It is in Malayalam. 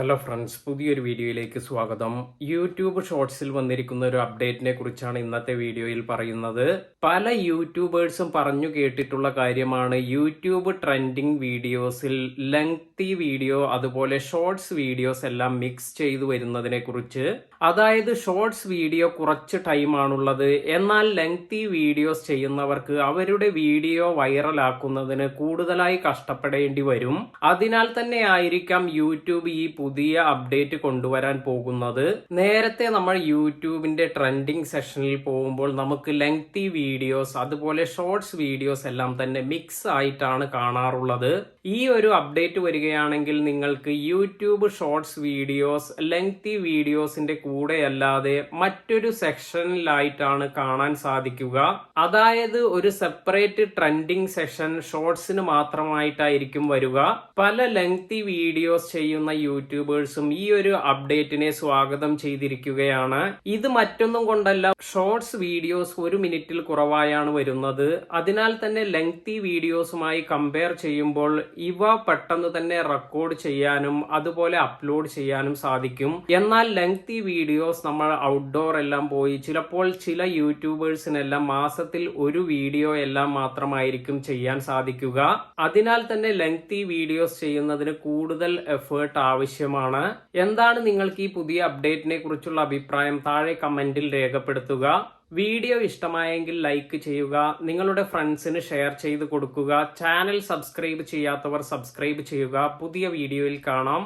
ഹലോ ഫ്രണ്ട്സ്, പുതിയൊരു വീഡിയോയിലേക്ക് സ്വാഗതം. യൂട്യൂബ് ഷോർട്സിൽ വന്നിരിക്കുന്ന ഒരു അപ്ഡേറ്റിനെ കുറിച്ചാണ് ഇന്നത്തെ വീഡിയോയിൽ പറയുന്നത്. പല യൂട്യൂബേഴ്സും പറഞ്ഞു കേട്ടിട്ടുള്ള കാര്യമാണ് യൂട്യൂബ് ട്രെൻഡിങ് വീഡിയോസിൽ ലെങ്തി വീഡിയോ അതുപോലെ ഷോർട്സ് വീഡിയോസ് എല്ലാം മിക്സ് ചെയ്തു വരുന്നതിനെ കുറിച്ച്. അതായത് ഷോർട്സ് വീഡിയോ കുറച്ച് ടൈമാണുള്ളത്, എന്നാൽ ലെങ്തി വീഡിയോസ് ചെയ്യുന്നവർക്ക് അവരുടെ വീഡിയോ വൈറലാക്കുന്നതിന് കൂടുതലായി കഷ്ടപ്പെടേണ്ടി വരും. അതിനാൽ തന്നെ ആയിരിക്കാം യൂട്യൂബ് ഈ പുതിയ അപ്ഡേറ്റ് കൊണ്ടുവരാൻ പോകുന്നത്. നേരത്തെ നമ്മൾ യൂട്യൂബിന്റെ ട്രെൻഡിങ് സെഷനിൽ പോകുമ്പോൾ നമുക്ക് ലെങ്തി വീഡിയോസ് അതുപോലെ ഷോർട്സ് വീഡിയോസ് എല്ലാം തന്നെ മിക്സ് ആയിട്ടാണ് കാണാറുള്ളത്. ഈ ഒരു അപ്ഡേറ്റ് വരികയാണെങ്കിൽ നിങ്ങൾക്ക് യൂട്യൂബ് ഷോർട്സ് വീഡിയോസ് ലെങ്തി വീഡിയോസിന്റെ കൂടെ അല്ലാതെ മറ്റൊരു സെക്ഷനിലായിട്ടാണ് കാണാൻ സാധിക്കുക. അതായത് ഒരു സെപ്പറേറ്റ് ട്രെൻഡിങ് സെഷൻ ഷോർട്സിന് മാത്രമായിട്ടായിരിക്കും വരിക. പല ലെങ്തി വീഡിയോസ് ചെയ്യുന്ന യൂട്യൂബേഴ്സും ഈ ഒരു അപ്ഡേറ്റിനെ സ്വാഗതം ചെയ്തിരിക്കുകയാണ്. ഇത് മറ്റൊന്നും കൊണ്ടല്ല, ഷോർട്സ് വീഡിയോസ് 1 മിനിറ്റിൽ കുറവായാണ് വരുന്നത്. അതിനാൽ തന്നെ ലെങ്തി വീഡിയോസുമായി കമ്പയർ ചെയ്യുമ്പോൾ ഇവ പെട്ടെന്ന് തന്നെ റെക്കോർഡ് ചെയ്യാനും അതുപോലെ അപ്ലോഡ് ചെയ്യാനും സാധിക്കും. എന്നാൽ ലെങ്തി വീഡിയോസ് നമ്മൾ ഔട്ട്ഡോർ എല്ലാം പോയി ചിലപ്പോൾ ചില യൂട്യൂബേഴ്സിനെല്ലാം മാസത്തിൽ ഒരു വീഡിയോ എല്ലാം മാത്രമായിരിക്കും ചെയ്യാൻ സാധിക്കുക. അതിനാൽ തന്നെ ലെങ്തി വീഡിയോസ് ചെയ്യുന്നതിന് കൂടുതൽ എഫേർട്ട് ആവശ്യമാണ്. എന്താണ് നിങ്ങൾക്ക് ഈ പുതിയ അപ്ഡേറ്റിനെ കുറിച്ചുള്ള അഭിപ്രായം? താഴെ കമന്റിൽ രേഖപ്പെടുത്തുക. വീഡിയോ ഇഷ്ടമായെങ്കിൽ ലൈക്ക് ചെയ്യുക, നിങ്ങളുടെ ഫ്രണ്ട്സിന് ഷെയർ ചെയ്ത് കൊടുക്കുക. ചാനൽ സബ്സ്ക്രൈബ് ചെയ്യാത്തവർ സബ്സ്ക്രൈബ് ചെയ്യുക. പുതിയ വീഡിയോയിൽ കാണാം.